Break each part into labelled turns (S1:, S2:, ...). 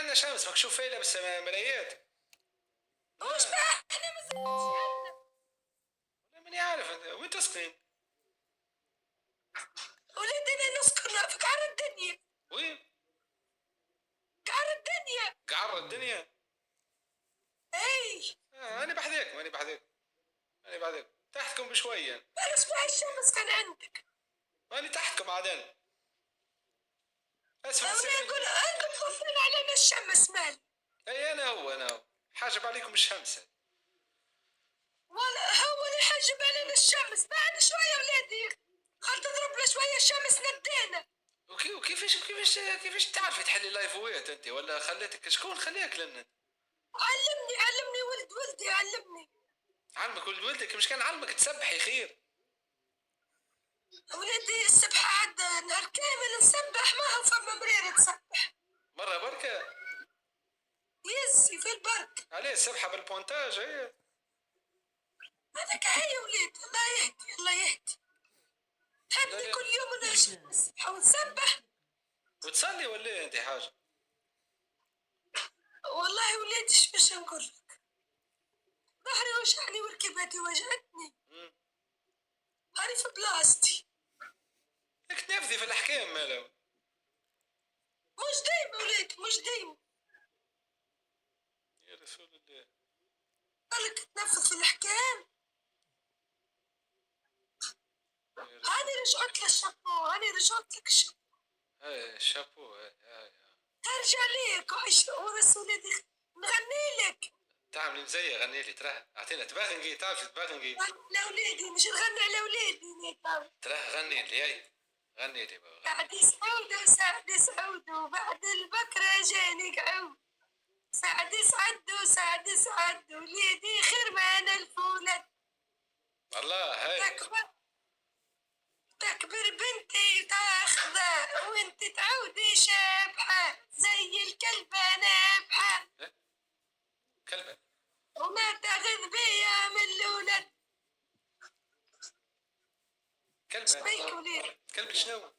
S1: عندنا شمس، ماك شوف فيها لابس مرايات.
S2: وش بقى احنا ما زلناش عندنا.
S1: ولا ماني عارف انت وين تسكنين؟
S2: وليدي انا نسكن في قعر الدنيا.
S1: وين؟
S2: قعر الدنيا.
S1: قعر الدنيا؟
S2: اي
S1: انا بحذاك ماني بحذاك. انا بعدك تحتكم بشويه.
S2: بس بقى الشمس كان عندك.
S1: ماني تحتكم عادل. اسفل
S2: انا اقول انتم تخفين علينا الشمس مالي.
S1: اي انا هو حاجب عليكم الشمس.
S2: ولا هو اللي حجب علينا الشمس. بعد شويه ولادي خل تضرب له شويه الشمس ندينا.
S1: وكيفاش تعرفي تحلي لايفوات انت ولا خليتك شكون خليك لنا؟
S2: علمني ولدي علمني.
S1: علمك ولد ولدك مش كان علمك تسبحي خير.
S2: ولادي السبحة عاد نهار كامل نسبح ما هو فما مريرة تسبح.
S1: مرة بركة.
S2: يزي في البرك.
S1: عليه السبحة بالبونتاج هي.
S2: هذاك هي وليد الله يهدي الله يهدي. تحبني كل يوم نسبح ونسبح.
S1: وتصلي ولا ايه انت حاجة؟
S2: والله وليدي ايش باش نقول لك. ظهري وجعني وركبتي وجعتني. هاني في بلاستي.
S1: لك تنفذي في الأحكام مالو.
S2: مش دايما وليدي مش دايما.
S1: يا رسول الله.
S2: قالك تنفذ في الأحكام. هاني رجعت للشابو هاني رجعت لك الشابو.
S1: هاي الشابو هاي.
S2: ترجع ليك ورس وليدي نغني لك.
S1: تعملي مزية غني لي تراه اعطينا تباغنقي تعرفي تباغنقي.
S2: لوليدي مش نغني على وليدي
S1: تراه غني لي هاي غني لي بابا.
S2: بعد سعود وبعد البكرة جاني قعود. سعد وليدي خرمان الفولاد.
S1: الله هاي.
S2: تكبر بنتي تاخذه وانت تعودي شابحة زي الكلبة نابحة.
S1: كلبة.
S2: وما تاخذ بيا من الولد.
S1: كلبة. كلب شنو؟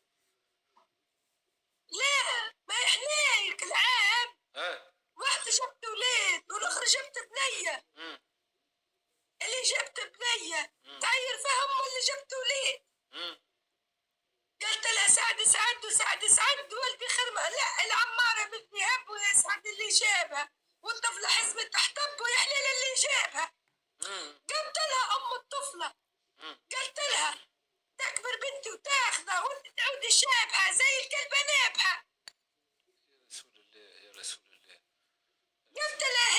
S2: لا ما يحنيك العاب. واحدة جبت وليد والاخرى جبت بنية. اللي جبت بنية تعير فهم اللي جبت وليد. قلت لها سعد ولدي خرمة. لا العمارة بدي هب ويسعد اللي جابها والطفلة حزمت تحتب ويحلل اللي جابها. قلت لها ام الطفلة قلت لها تكبر بنتي وتاخذها وانت تعودي شابحة زي الكلبة نابحة.
S1: يا رسول الله.
S2: قلت لها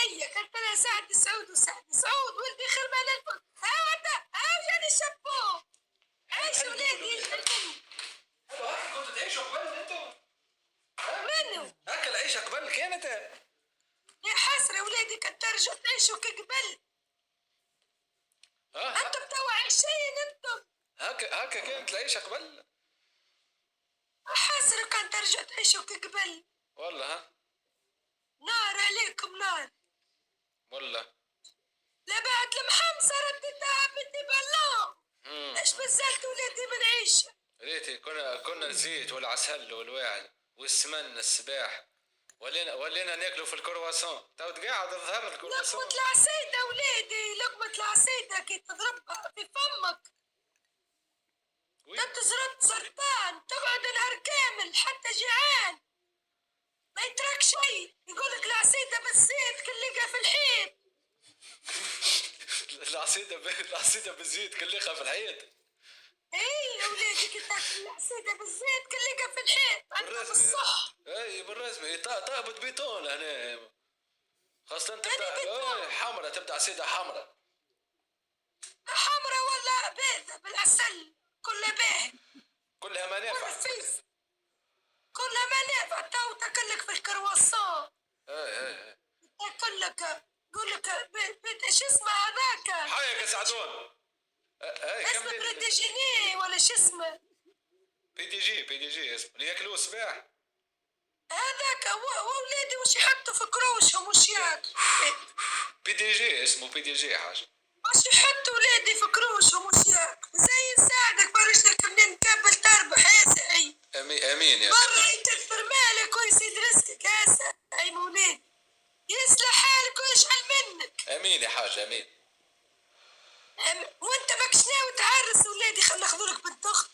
S2: سعود ولدي خرمان الفل. ها جاني الشابو. عيش وليدي.
S1: هاك كنتوا تعيشوا قبل انتوا؟
S2: منو؟
S1: هاك العيشة قبل كانت؟
S2: يا حسرة وليدي كنت ترجع تعيشوا كقبل. انتم توا عايشين انتم.
S1: هاك كانت العيشة قبل؟
S2: حسرة كنت ترجع تعيشوا كقبل.
S1: والله ها؟
S2: نار عليكم نار.
S1: والله.
S2: لا بعد المحمصة ردتها بدي بالله. ايش بزلت وليدي من عيشة.
S1: ريتي كنا الزيت والعسل والواعل والسمن السباح ولينا ناكلوا في الكرواسون. تو قاعد تظهر الكرواسون.
S2: لقمة العصيدة وليدي لقمة العصيدة كي تضربها في فمك تزرد سرطان تقعد نهار كامل حتى جيعان ما يترك شيء. يقولك العصيدة بالزيت كلقها في الحيط.
S1: العصيدة بالزيت كلقها في الحيط.
S2: اي يا ولادي كي تاكل العصيدة بالزيت كلقها في الحيط عندهم الصح.
S1: اي بالرسمي طابت بيتون هنا خاصة تبدا حمرة تبدا عصيدة حمرة
S2: ولا بيضة بالعسل كلها باهي
S1: كلها منافع.
S2: كلها منافع. تو تاكلك في الكرواسون. تاكلك يقولك شو اسمه هذاك
S1: حياك يا سعدون.
S2: اسمه بريديجيني ولا شو اسمه.
S1: بي دي جي اسمه اللي ياكلوه الصباح.
S2: هذاك وولادي وش يحطوا في كروشهم وش ياكلوا.
S1: بي دي جي اسمه بي دي جي حاجة.
S2: وش يحطوا ولادي في كروشهم وش ياكلوا. زي نساعدك برشلك منين نكمل تربح يا سعيد.
S1: امين يا
S2: برا يكثر مالك ويزيد رزقك يا سعيد مولي. يصلح حالك ويشعل منك.
S1: امين يا حاج امين.
S2: وانت ماكش ناوي تعرس ولادي، خلنا ناخذولك بنت اخت.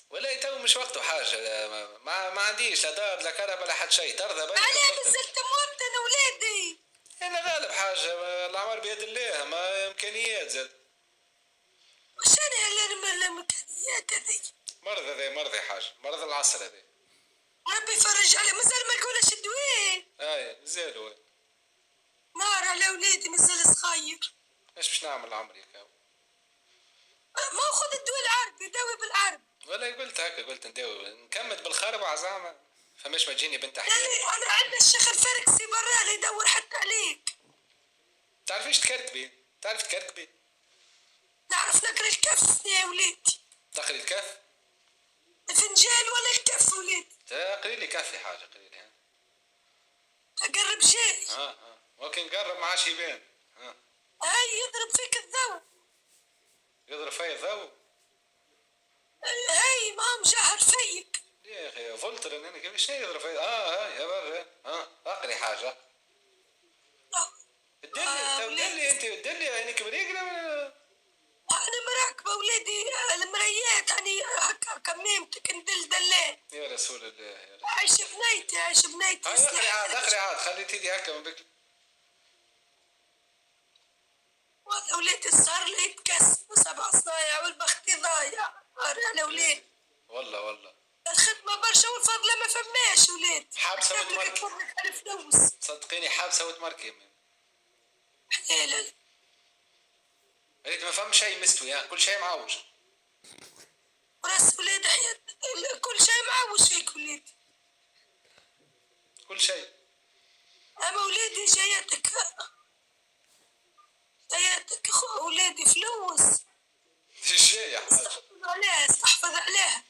S1: ولا تو مش وقته حاجه، ما عنديش لا دار لا كهرباء لا حد شيء. ترضى بي
S2: علاه نزلت موطن ولادي؟
S1: انا غالب حاجه، العمر بيد الله، ما امكانيات زاد.
S2: وش انا الامكانيات هذي؟
S1: مرضى ذي مرضى حاجه، مرض العصر هذي.
S2: ربي يفرج عليه. مازال ما لقولش الدواء.
S1: زالوا
S2: نار على ولادي مازال صغير.
S1: ايش باش نعمل عمري كاو؟
S2: ما خذ الدواء العربي، داوي بالعربي.
S1: ولا قلت هكا، قلت نداوي نكمل بالخربعة زعما، فماش ما تجيني بنت حلال.
S2: انا عندنا الشيخ الفركسي برا اللي يدور حتى عليك.
S1: تعرفيش تكركبي؟ تعرف تكركبي؟
S2: نعرف نقرا الكف يا وليدي.
S1: تقري الكف؟
S2: الفنجان ولا الكف وليدي؟
S1: تقري لي كفي حاجة، قري لي.
S2: تقرب شيء.
S1: ولكن نقرب ما عادش يبان.
S2: هاي يضرب فيك الضوء.
S1: يضرب فيا الضوء؟
S2: هاي ما مجهر فيك.
S1: يا اخي فلتر انا كيفاش يضرب فيا؟ يا برا. اقري حاجة. دلي انت دلي عينيك مريقلة ولا؟
S2: انا مراكبه ولادي المرايات، يعني هكا كميمتك ندل دلات.
S1: يا رسول الله يا رسول.
S2: عايش بنيتي عايش بنيتي.
S1: اقري عاد خلي تيدي هكا من بكري.
S2: والله ولادي صار لي يتكسب 7 صايع والبختي ضايع. على ولادي.
S1: والله
S2: الخدمة برشا والفضلة ما فماش ولاد.
S1: حابسة وتمركي. صدقيني حابسة وتمركي.
S2: حلال.
S1: ريت ما فهم شيء مستوي، كل شيء معوج.
S2: راس ولاد حياة كل شيء معوج فيك ولاد.
S1: كل شيء.
S2: اما ولادي جايتك ولادي فلوس.
S1: ايش جاي يا حاج؟
S2: استحفظ عليها.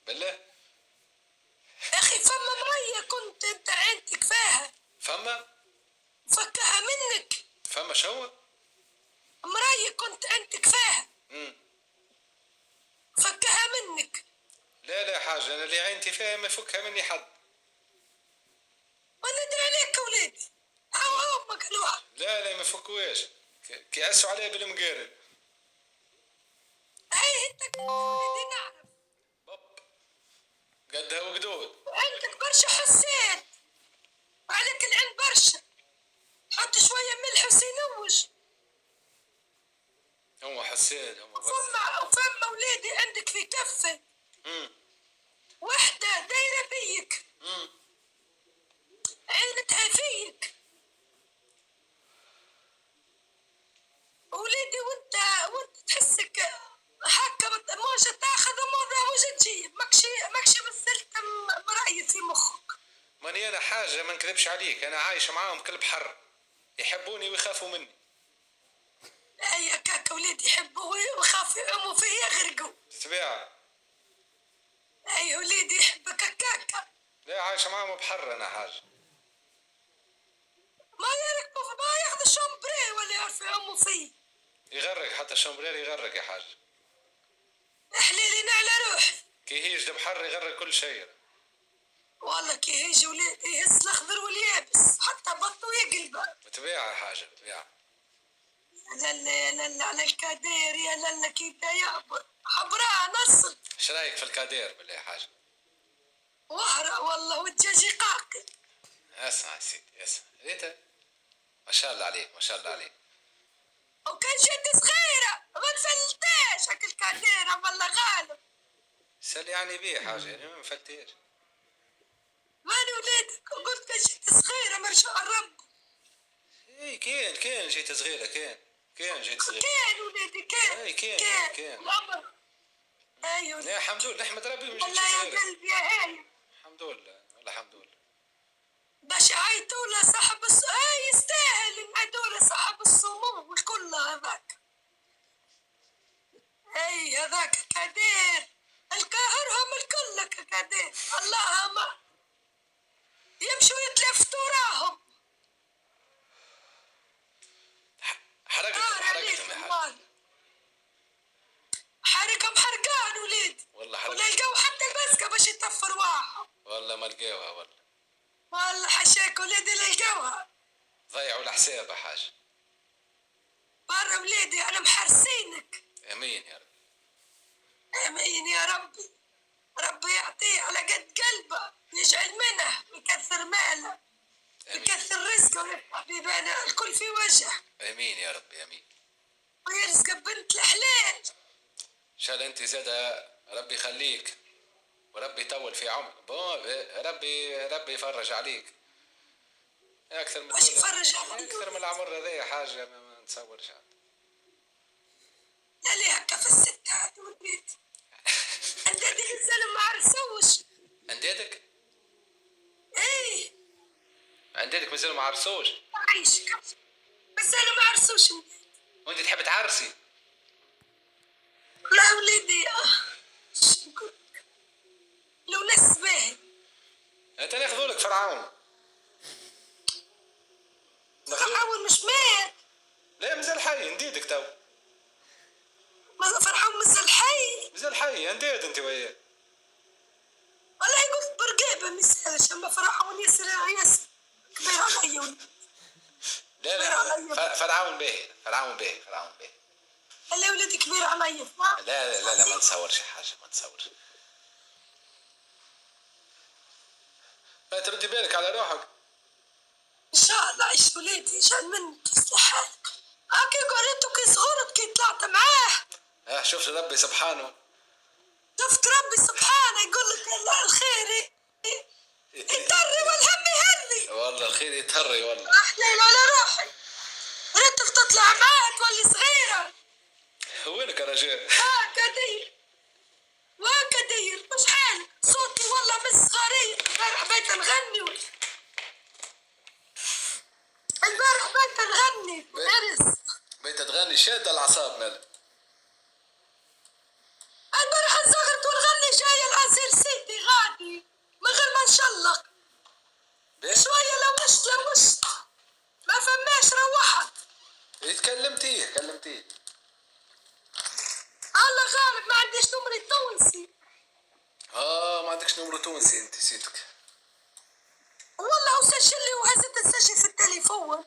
S1: بالله؟
S2: يا اخي فما مية كنت انت عندك فيها.
S1: فما؟
S2: فكها منك.
S1: فما شو؟
S2: مراية كنت عندك فيها. فكها منك.
S1: لا حاجة، أنا اللي عينتي فيها ما يفكها مني حد.
S2: وانا ادري عليك ولادي. هاو امك الواحد.
S1: لا ما يفكوهاش، كيأسوا عليها بالمقارب.
S2: هاي انت ولادي نعرف.
S1: قدها وقدود.
S2: عندك برشا حسين. عليك العين برشا. حط شوية ملح وسينوج.
S1: هم حسين هم.
S2: وفما ولادي عندك في كفة. وحدة دايرة بيك. عينتها فيك. ولادي وانت تحسك هكا موجة تاخذ وموجة تجيب. ماكشي بزلت مراية في مخك.
S1: ماني انا حاجة ما نكذبش عليك، انا عايش معاهم كلب حر، يحبوني ويخافوا مني.
S2: اي كاكا ولادي يحبوا ويخافوا يعوموا فيه يغرقوا.
S1: تبيع.
S2: اي ولادي يحبك كاكا.
S1: لا عايش معاهم بحر انا حاجة.
S2: ما يركبوا ما ياخذ شومبري ولا يعرفوا يعوموا فيه.
S1: يغرق حتى الشمبرير يغرق يا حاج.
S2: حليلين على روحي.
S1: كي هيج بحر يغرق كل شيء.
S2: والله كي هيجي ولاد يهز الاخضر واليابس حتى بطه يقلبه.
S1: بتبيع يا حاجة بتبيع.
S2: يا لالا على الكادير يا لالا كي بدا يعبر حبراء نصل.
S1: ايش رايك في الكادير بالله يا حاجة؟
S2: وهرة والله والدجاج قاقي.
S1: اسمع يا سيدي اسمع ريتا، ما شاء الله عليك ما شاء الله عليك.
S2: وكان جد صغيرة ما نفلتاش هاك الكاديرة والله غالب.
S1: سال يعني بيه حاجة يعني ما نفلتيش.
S2: ماني ولادك قلت كان جد صغيرة ما شاء الرب.
S1: اي كان جيت صغيرة كان جيت صغيرة.
S2: كان ولادي كان.
S1: اي كان
S2: العمر. اي ولادي.
S1: لا الحمد لله نحمد ربي ما جيتش
S2: والله
S1: صغيرة.
S2: يا قلبي يا هاي.
S1: الحمد لله والله الحمد لله.
S2: باش عيطوا له صاحب يستاهل نعيطوا له صاحب الصموم والكل هذاك. اي هذاك كادير القاهرهم الكل كادير. اللهم يمشوا يتلفتوا راهم.
S1: حرقتهم يا حاج.
S2: حرقهم حرقان وليد.
S1: والله حرقتهم.
S2: ولا لقوا حتى البزقة باش يطفر واحد.
S1: والله ما لقيوها والله.
S2: والله حشاك ولادي لقوها
S1: ضيعوا الحساب يا حاج.
S2: برا ولادي انا محرسينك.
S1: امين يا رب.
S2: امين يا ربي. ربي يعطيه على قد قلبه، يجعل منه ويكثر ماله ويكثر رزقه ويفتح بيبانه الكل في وجهه.
S1: امين يا رب امين.
S2: ويرزق بنت الحلال.
S1: ان شاء الله انت زاد ربي يخليك وربي يطول في عمرك. ربي يفرج عليك. اكثر من
S2: واش يفرج عليك؟
S1: اكثر من العمر هذا حاجه ما نتصورش.
S2: لا ليه هكا في الست هذا والبيت. اندادي الزلم ما عرسوش.
S1: اندادك؟
S2: ايه
S1: اندادك مازالوا ما عرسوش؟
S2: عايش بس انا ما عرسوش.
S1: وانت تحب تعرسي؟
S2: لا وليدي لو ناس باهي
S1: انت ناخذولك فرعون.
S2: فرعون مش مات.
S1: لا مازال حي نديدك تو.
S2: فرعون مازال حي.
S1: مازال حي انداد انت وياه.
S2: والله قلت برقابه ما يسالش، اما فرعون ياسر كبير عليا.
S1: لا فرعون باهي فرعون باهي.
S2: لا ولادي كبير عليا.
S1: لا ما نتصورش حاجه ما نتصورش. تردي بالك على روحك
S2: ان شاء الله. عيش ولادي يجعل منك تصلح حالك. هاكي قريتو كي صغرت كي طلعت معاه.
S1: شفت ربي سبحانه.
S2: شفت ربي سبحانه يقول لك الخير يطري والهم يهلي.
S1: والله الخير يتهري والله.
S2: احليل على روحي. ريتك تطلع معاه تولي صغيره.
S1: وينك يا رجال؟
S2: وهكدير مش حالك. صوتي والله مش صغير. البارح بيت نغني عرس.
S1: بيت تغني شادة الأعصاب مالك.
S2: البارح انزغرت ونغني جاية العزير سيدي غادي من غير ما نشلق. شوية لوشت ما فماش روحت.
S1: كلمتيه
S2: الله غالب ما عنديش نمري تونسي.
S1: ما عندكش نمرو تونسي انت نسيتك.
S2: والله وسجل لي وهزت نسجل في التليفون.